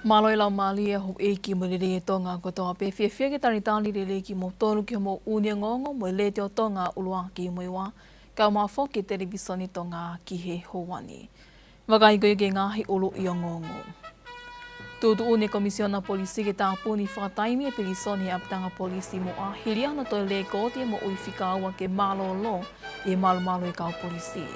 Maloi lau mali e ho e ki mo le tonga ko toa pe fia ki tani tani le ki mo tonu ki mo unia ngongo mo le te o tonga ulua ki mo iwa ka ma fo ki televisioni tonga ki he hoani. Wakai ko ke ngahi ulu i o ngongo. Tutu une komisiona polisi ke tāpuni whakataimi e pelisoni aptanga polisi mo a hiliana to le koti mo uifika awa ke malo lo e malu e kau polisi.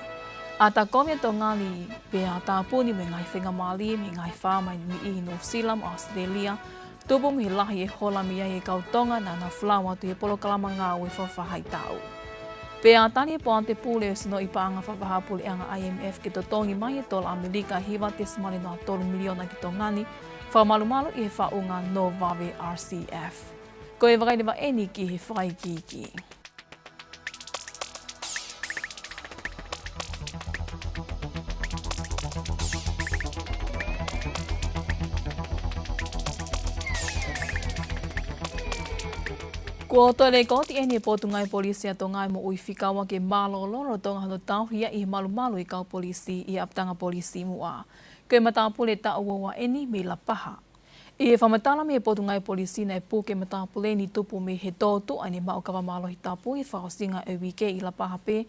Ata komia to ngali pe a tāpuni me ngai whenga mali me ngai whāmai mi i no Zealand, Australia, tupu mi lahi e hola mi ai e kau tonga na flawa tu e polo kalama ngā ue whawhai tau. Pe a tani e poante pule o sino i paanga whawahapule anga IMF ke to tongi mai e tola Amerika hiwa te smari no 3 miliona ki to ngani, whamalu i he whaunga no vawe RCF. Ko e wakainiwa eni ki he whaikiki. Ko tole ko ti eni po tungai polisi ato ngai mo uifika wa ke malolo ro tonga no tau hia I malu I kau polisi I aptanga polisi mua. Ke matapule ta wa eni me la paha. E whamatala me po tungai polisi na po ke matapule ni tupu me he tōtu ani mau kawa malo hi tapu I whakasinga e wike I la paha pe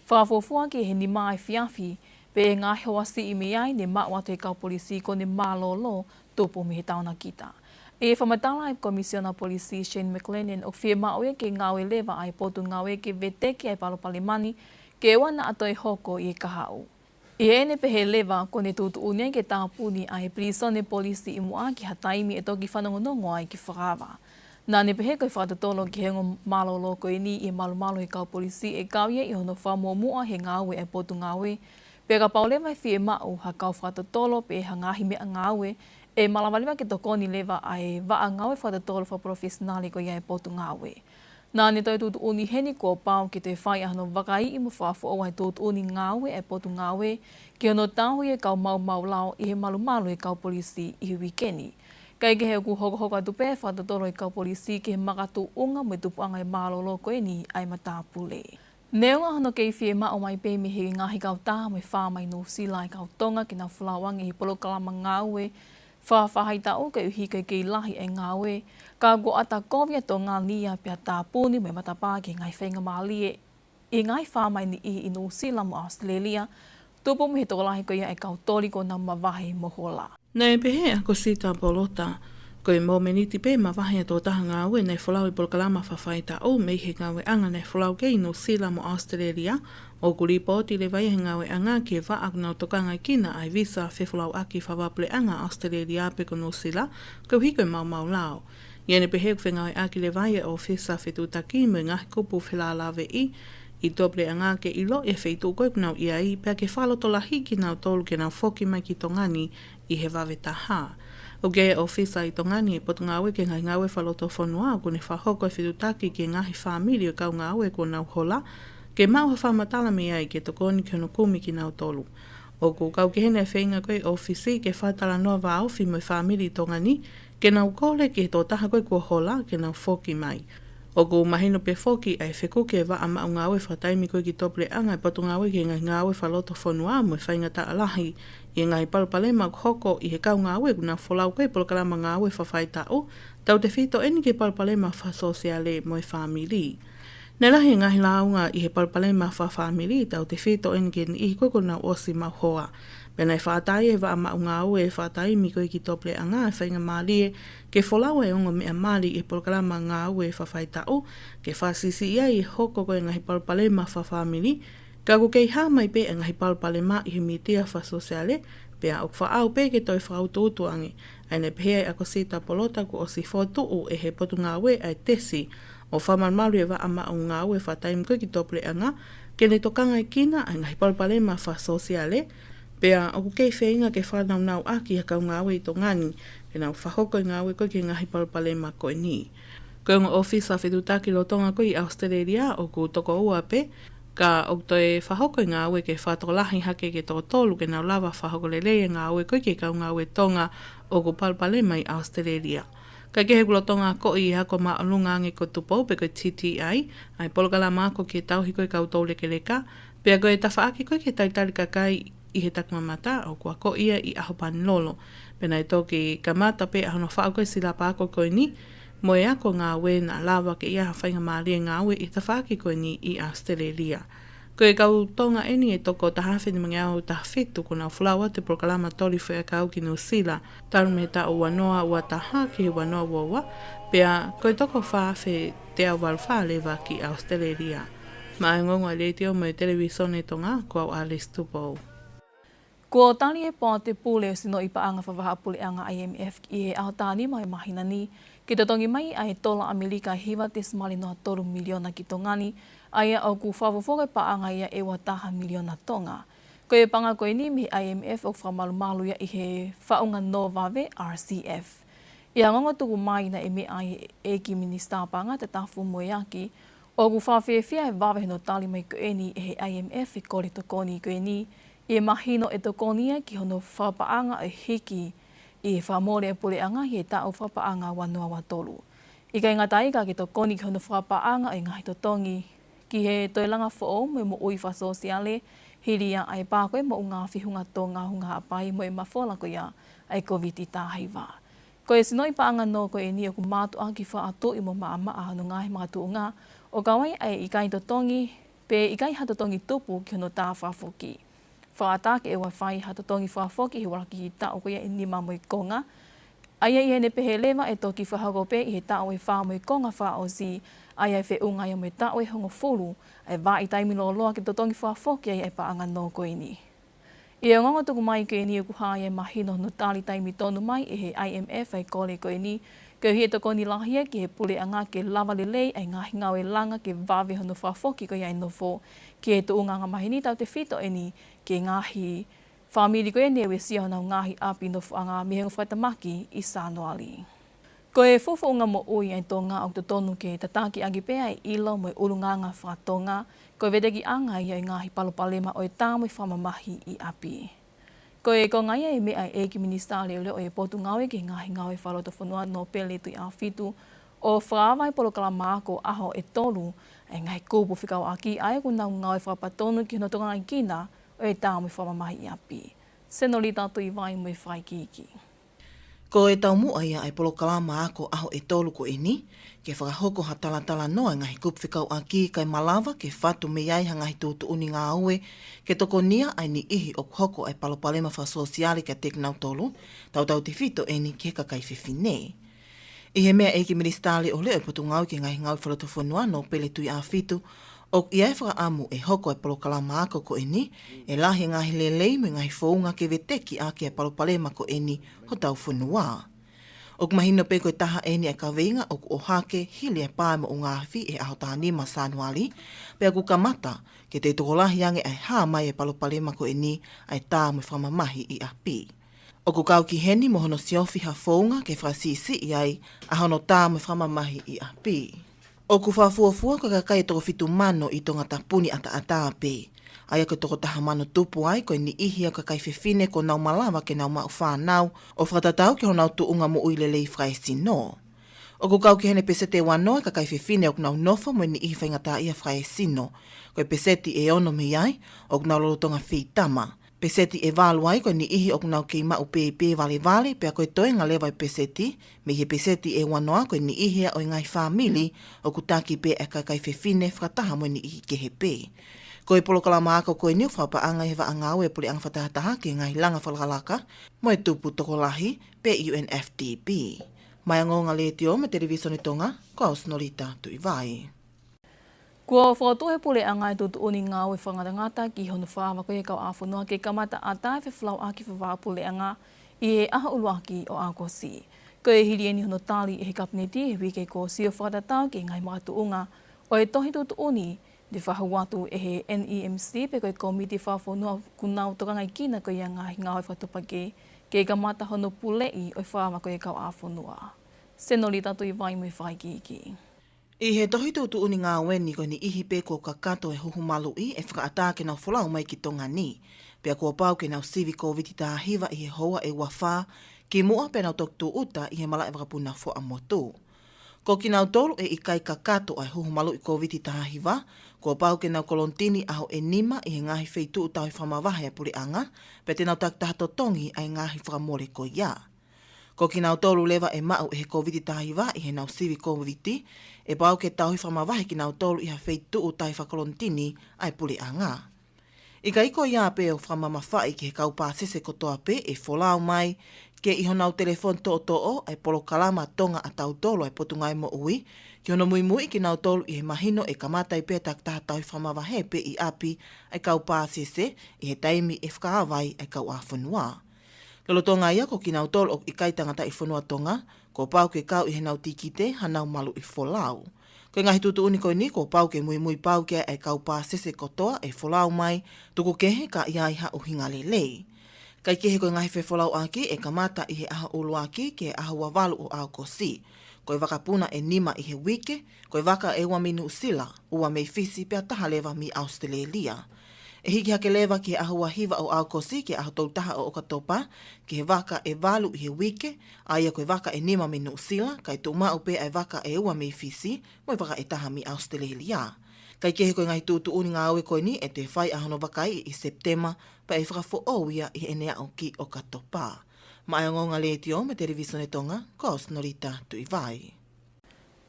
whakafofua ke he ni mai fiafi pe ngā hewasi I me ai ne mawatu e kau polisi ko ne malolo tupu me he tauna kita. E whamatala ai komisiona polisi Shane McLennan o whia maoe ke ngawe lewa ai potu ngawe ke veteki ai Palopalemani ke wana ato e hoko I kahau. E ene pehe lewa ko ne tutu unia ke tāpuni ai prisone polisi I mua ki hataimi e toki whanongonongo ai ki whakawa. Nā ne pehe koe whakatotolo ki hengo malolo ko ni I malu he kau polisi e kauia I hono whamomua he ngawe ai potu ngawe. Pe ka paulewa whia mao ha kau whakatotolo pe ha ngahi mea ngawe e malawaliwa ke tokoni lewa ai waa ngawe whatatolo wha profesionali ko iai potu ngawe. Nā ne toi tutu uni heni ko pao ki te whai ahano wakai I mo whafu o ai tutu uni ngawe e potu ngawe ki ono tāhui e kau mau lao I he malu e kau polisi I he wikeni. Kai ke he ku hoko tupe whatatolo I kau polisi ki he makatu unga me tupu anga e malolo ko e ni ai matapule. Neunga hano kei whie mao mai pe me he ngahi kau tā me whāmai no sila I kau tonga ki na whalawangi I polo kalama ngawe whawhai tau ke uhi kei lahi e ngawe, ka go ata kovia to ngā nia pia tāpuni me matapā ke ngai whenga mālie I ngai whāmai ni I New Zealand mo Australia, tupu me he tō lahi ko ia e kau tori ko na mawahe mohola. Nei pehe a ko sita polota, ko I mō meniti pe mawahe tō taha ngāwe nei whalau I polkalama whawhai tau me he ngāwe anga nei whalau ke I New Zealand mo Australia, o kuri pōti le vai he ngawe anga ke wa akuna o tokanga I kina ai visa whewhalau aki whawapule anga Australia pe ko New Zealand, ko hiko I mau lao. Iene pehe ku whengawe aki le vai o whisa whetutaki me ngahi kupu whelalawe I doble anga ke ilo e wheitu koe kunau ia I pia ke whaloto lahi ki nau tolu ke nau whoki mai ki tongani I he wawe taha. O ge o whisa I tongani e potu ngawe ke ngai ngawe whaloto whanua ko ne whahoko e whetutaki ke ngahi whamiri o kau ngawe ko nau hola, ke mau ha whamatala me ai ke tokoni ki ono kumi ki nau tolu. O ku kau ke hene whainga koe ofisi ke whatala noa wa ofi mo whamiri tongani, ke nau kole ke tō taha koe kua hola ke nau whoki mai. O ku mahino pe whoki ai wheku ke wa ama o ngawe whataimi koe ki tople anga e potu ngawe ke ngai ngawe whaloto whanua mo whainga ta alahi, I ngai palpalema hoko I he kau ngawe kuna wholau koe polokalama ngawe whawhai tau, tau te whito eni ke palpalema whasosiale mo whamiri. Nei lahi ngahi launga I he palpalema whawhamiri tau te whito eni ke ni I koe kona osi mauhoa. Pena I whaatai e wa ama unga au e whaatai mi koe ki tople anga e whainga mālie ke wholau e ongo mea māli e polkalama ngā au e whawhai tau ke whaasisi ia I hoko koe ngahi palpalema whawhamiri ka ko kei hā mai pe e ngahi palpalema I he mitia whasosiale pe a ok whaau pe ke toi whautuutuangi aine pehea ako sita polota ko o si whotuu e he potu ngā ue ai tesi o whamanmalu e wa ama o ngā ue whaatai mi koe ki tople anga ke ne tokanga I kina ai ngahi palpalema whasosiale pea o kei whainga ke whanau nau aki a kau ngāwe I tō ngani, ke nau whahoko I ngāwe koe ke ngahi palpalema koe ni. Koe ngā ofisa whetutaki lo tonga koe I Australia o ku toko ua pe, ka o toi whahoko I ngāwe ke whatokolahi hake ke tō tolu ke nau lawa whahoko lelei ngāwe koe ke kau ngāwe tonga o ku palpalema I Australia. Ka kehe kulo tonga ko I hako maa lunga ange ko tupou pe koe TTI, ai polokala maa ko ke tauhi koe kau tau leke leka, pea koe tawhaaki koe ke taitari kakai I he takmamata o kua ko ia I aho panilolo. Pena i toki kamata pe ahono whaako sila pāko koe ni, mo e ako ngā we na lawa ke ia hawhainga maalia ngā we i tawhaki koe ni i Australia. Koe kau tonga eni e toko tahawhini mga au tahawhitu kuna flawa te prokalama tori whea kau ki New Zealand, taru me ta ua noa ua taha ki ua noa wawa, pea koe toko whawhe te au walwhalewa ki Australia. Ma e ngonga leitio mo e televisione tonga kua au Alice Tupou. Ko tani e pā te pūle o sino i paanga whawha pūle anga IMF i e ahotani mai mahina ni, ki te tongi mai ai tola Amerika hiwa te smali noa 3 miliona ki tongani, ai au ku whawawhoke paanga ia e wataha miliona tonga. Ko e panga koe ni mi IMF o whamalumalu ia i he whaunga no wawe RCF. Ia ngongo tuku mai na e me ai e ki minista panga te tafu moe aki, o ku whawhewhia e wawe no tali mai koe ni e he IMF e kore tokoni koe ni, i mahino e tokonia ki hono whapaanga e hiki i whamore e pule anga i e tau whapaanga wanoa watolu. I kai ngatai ka ki tokoni ki hono whapaanga e ngahi totongi ki he toilanga whoo mo mo ui whasosiale hiria ai pākoe mo ngā whihunga tō ngā hunga hapai mo e mawhola ko ia ai COVID-19 tāhiwa. Ko e sinoi paanga no ko e ni o ku mātu a ki wha atu i mo maa maa no ngahi mga tuunga o kawai ai i kai totongi pe i kai hatotongi tupu ki hono tā whafoki. Whaatake e wai hatotongi whaafoki he waraki i tau koia i nima mo i konga. Aia i hene pehe lewa e toki whahagope i he tau e wha mo i konga wha o si aia e whiunga i mo i tau e hongo furu e wā i taimi loa ki totongi whaafoki ai e paanga no koe ni. I e ngongo tuku mai koe ni e kuhā e mahino no tali taimi tonu mai e he IMF ai kore koe ni ko hi e tokoni lahia ki he pule anga ke lava lelei ai ngahi ngau e langa ke wawe hono whaafoki koe ai nofo ki he tuunga ngā mahini tau te whito e ni ke ngahi whamiri koe newe sia hona ngahi api nofo anga mihengu whaitamaki i Sanoali. Ko e fufu unga mo ui ai tō ngā o tonu ke tataki agi pēa i ilo mo e urunganga whātonga ko e vedeki anga i ai ngahi palopalema o e tāmui whamamahi i api. Ko e ko ngai e mea e ki minista leo o e potu ngawe ke ngahi ngawe whaloto whanua no pele tui a whitu o whaawai polokala māko aho e tolu e ngai kūpu whikau aki ai ku nau ngawe whapatonu ki no tonga i kina o e tāmui whamamahi i api. Senolita tui vai mo e whai kiki. Ko e tau mua ia ai polokalama ako aho e tolu ko e ni, ke whakahoko ha talatala noa ngahi kupwhikau a ki kai malawa ke whatu me iai hangahi tūtu uni ngā aue, ke toko nia ai ni ihi o hoko ai palopalema whasosiali ka teknau tolu, tau te whito e ni ke kakai whiwhine. I he mea eiki ministāle o leo potu ngau ke ngahi ngau whaloto whanua no pele tui a whitu, o iai whakaamu e hoko ai polokalama ako ko e ni, e lahi ngahi lelei me ngahi whounga ke veteki a ke ai palopalema ko e ni ho tau whanua. O mahino pe koe taha e ni e ka veinga o ku ohake hili e pāe mo o ngāwhi e aho tāni ma Sanoali, pe ku kamata ke te tokolahi ange ai hā mai e palopalema ko e ni ai tā mo whamamahi i api. O ku kau ki heni mo hono siofi ha whounga ke whasisi i ai a hono tā mo whamamahi i api. O ku whafuafua ko kakai toko whitu mano i tonga tapuni ata pe. Aia ko toko taha mano tupu ai koe ni ihi a kakai whiwhine ko nau malawa ke nau mau whanau o whatatau ke honau tuunga mo uilelei whaesi no. O ku kau ki hene pesete wano e kakai whiwhine o ku nau nofo mo ni ihi whaingata ia whaesi no. Koe peseti e ono me ai o ku nau lolotonga whitama. Peseti e walu ai koe ni ihi o ku nau kei mau pepe vale vale pea koe toi ngā lewa i peseti me he peseti e wanoa koe ni ihi o ngai whamili o ku taki pe e kakai whiwhine whakataha mo ni ihi ke he pe. Ko e polokalama ako koe niu whapaanga he waangau e puli ang whatahataha ke ngai langa whalakalaka mo e tupu tokolahi pe UNFDB. Mai angonga le tio me televisione tonga, ko Senolita tui vai. Kua whakatohe pule anga e tutu uni ngā ue whangatangata ki hono whaawa koe kau awhanua ke kamata a tae whewhlau aki whawaa pule anga i e aha uluaki o Agosi. Ko e hiri eni hono tali e he kapneti e wike ko sio whakatatau ke ngai mga tuunga o e tohi tutu uni di whahawatu e he NEMC pe koe komiti whawhanua kunau toka ngai kina koe ia ngahi ngā ue whatupake ke kamata hono pule i o whaawa koe kau awhanua. Senolita tui vai mo i whai kiki. I he tohi tūtu uni ngā weni koe ni ihi pe ko kakato e huhumalu i e whakaata ke nau wholau mai ki tonga ni. Pea kua pau ke nau sivi COVID tā hiva i he hoa e wawha ki mua pe nau toktu uta i he mala e wakapuna fo a motu. Ko ki nau tolu e ikai kakato ai huhu malu i COVID tahiwa, ko pau ke nau kolontini aho e nima i he ngahi feitu utau i whamawahe a pureanga, pe te nau taktahato tongi ai ngahi whakamore ko ia. Ko ki nau tolu lewa e mau e he COVID tahiwa i he nau siwi COVID, e pau ke tau i whamawahe ki nau tolu i ha feitu utau i whakolontini ai pureanga. I ka iko ia pe o whamamawhai ki he kaupāsese kotoa pe e wholau mai ke iho nau telefon to'o ai polo kalama tonga a tau tolo ai potungai mo ui, ki hono mui mui ki nau tolu i he mahino e kamatai pe taktaha tau i whamawahe pe i api ai kaupāsese i he taimi e whakaawai ai kau a whanua. Lolo tonga ia ko ki nau tolu o i kaitangata i whanua tonga, ko pau ke kau i he nau tikite hanau malu i wholau. Ko ngahi tutu uni koe ni, ko pau ke mui mui pau ke ai kau pāsese kotoa e wholau mai, tuku kehe ka ia iha uhinga lelei. Kai kehe koe ngahi whewholau aki e kamata i he aha ulu aki ke aha wawalu o au kosi. Koe wakapuna e nima i he wike, koe waka e ua minu usila, ua mei fisi pe ataha lewa mi Australia. E hiki hake lewa ki he aha wahiva o au kosi ke aha tautaha o okatopa, ki he waka e walu i he wike, aia koe waka e nima minu usila, kai tu mau pe ai waka e ua mei fisi, moi waka e taha mi Australia. Kai kehe koe ngai tūtu uni ngā aue koe ni e te whai ahono wakai i Septema pa e whakafo ouia i enea o ki o katopa. Mai o ngonga leetio me televisione tonga, ko Norita tui vai.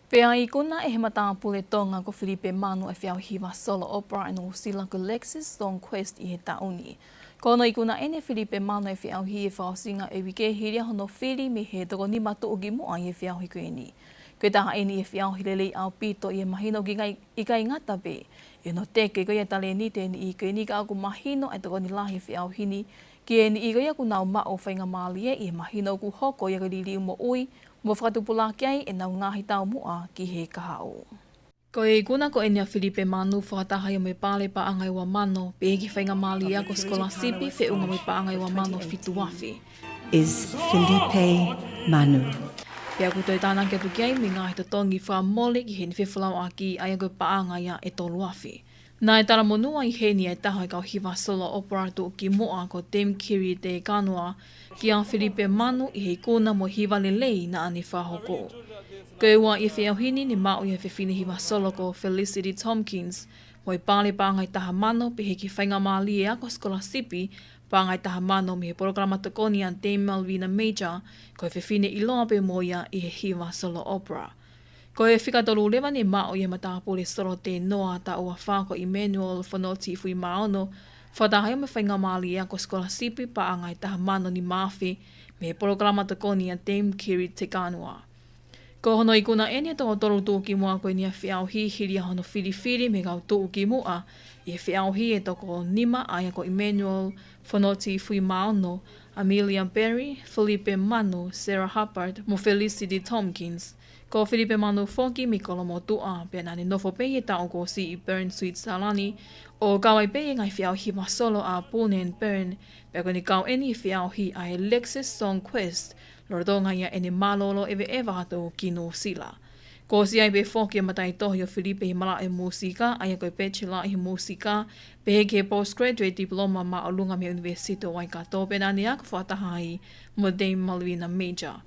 Pea i kuna e he matāpule tonga ko Filipe Manu e whiau hiwa solo opera e no sila ko Lexus Song Quest i he tauni. Kono i kuna ene Filipe Manu e whiau hi e whaasinga e wike hiria hono whiri me he toko ni matu o gimoa i e whiau hi koe ni. Koe taha eni e whiau hi lelei au pito i e mahino i kai ngata pe. E no teke koe e tale ni te ni i koe ni ka aku mahino e toko ni lahi whiau hini. Ki e ni i koe aku nau mao whainga maalie i e mahino ku hoko i a liliu mo ui. Mo whakatupula kiai e nau ngahi tau mua ki he kahao. Ko e kuna ko enia Filipe Manu whakatahai o me pāle paangai wa mano pe eki whainga maalia ko skola sipi fe unga me paangai wa mano fitu wafi. Is Filipe Manu. Pea kutoi tāna kia tukiai me ngahi to tongi wha mole ki he ni whewhalau aki ai koe paangai a e tolu wafi. Nā e tara monua i he ni e taha i kau hiwa solo opera tu ki moa ko Dame Kiri te kanua ki a Filipe Manu i he kuna mo hiwa lelei na ani whahoko. Koe ua i whiauhini ni mao i he whiwhine hiwa solo ko Felicity Tompkins mo i pāle pāngai taha mano pe he ki whainga māli e ako skola sipi pāngai taha mano me he programa tokoni a Dame Malvina Major ko he whiwhine i loa pe moia i he hiwa solo opera. Ko e whikatolu lewa ni mao i he matāpule soro te noa ta ua whako Emmanuel Fonoti fui maono, whatahai o me whainga māli e ako skola sipi paangai taha mano ni mawhi me programa tokoni a Dame Kiri te kanua. Ko hono i kuna ene tō toru tū ki mua koe ni a whiauhi hiria hono whiriwhiri me gau tū ki mua i e whiauhi e toko nima ai ako Emmanuel Fonoti fui maono, Amelia Berry, Filipe Manu, Sarah Hubbard, mo Felicity Tompkins. Ko Filipe Manu foki mi kolomo tua pe nani nofo pe e tau ko si i Burn Sweet Salani o kawai pe ngai whiauhi ma solo a Pune and Burn pe ko ni kau eni whiauhi a he Lexus Song Quest lordonga ia ene malolo eve hato ki no sila. Ko si ai be foki matai tohi o Filipe i mala e musika ai ko bachelor i musika pe ke postgraduate diploma ma o lunga me University Waikato pe nani ak whatahai mo Dame Malvina Major.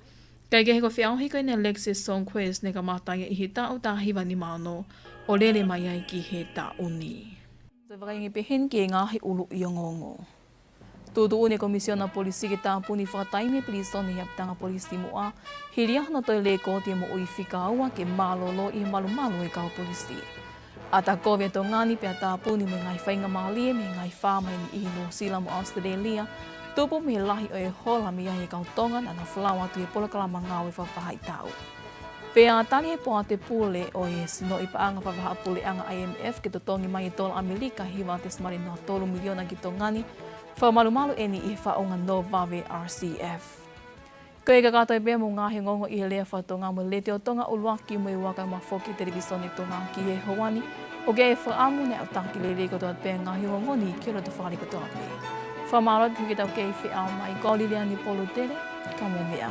Kai ke he ko whiauhi koe ne Lexus Song Quest ne ka mātai i he tau tāhiwa ni mano o lele mai ai ki he tā uni. Te wakaingi pehen ki e ngāhi ulu i o ngongo. Tūtu une komisiona polisi ki tā puni whakataime pilisoni i aptanga polisi mua, hiria hana toi le kōtia mo ui whikaua ke mālolo i malu e kau polisi. A tā kovia tō ngani pia tā puni me ngai whainga mālie me ngai whāmai ni i no sila mo Australia, tupu me lahi o e hola mi ai kau tonga na whalawa tu e polokalama ngāwe whawhai tau. Pea tali e poa te pule o e sino i paanga whawha pule anga IMF ke to tongi mai e tola Amerika hiwa te smari no 3 miliona ki tō ngani, whamalu eni i whaonga no vawe RCF. Ko e kakato e pia mo ngahi ngongo i he lea whatonga mo le te o tonga uluaki mo i waka ma whoki televisione tonga ki e hawani, o ge e whaamu ne au taki le reko toa pia ngahi ngongo ni ki ro te whari ko toa pia. Whamarot ki tau kei whiau mai ko Liliani Polo Tere, ka mo mea.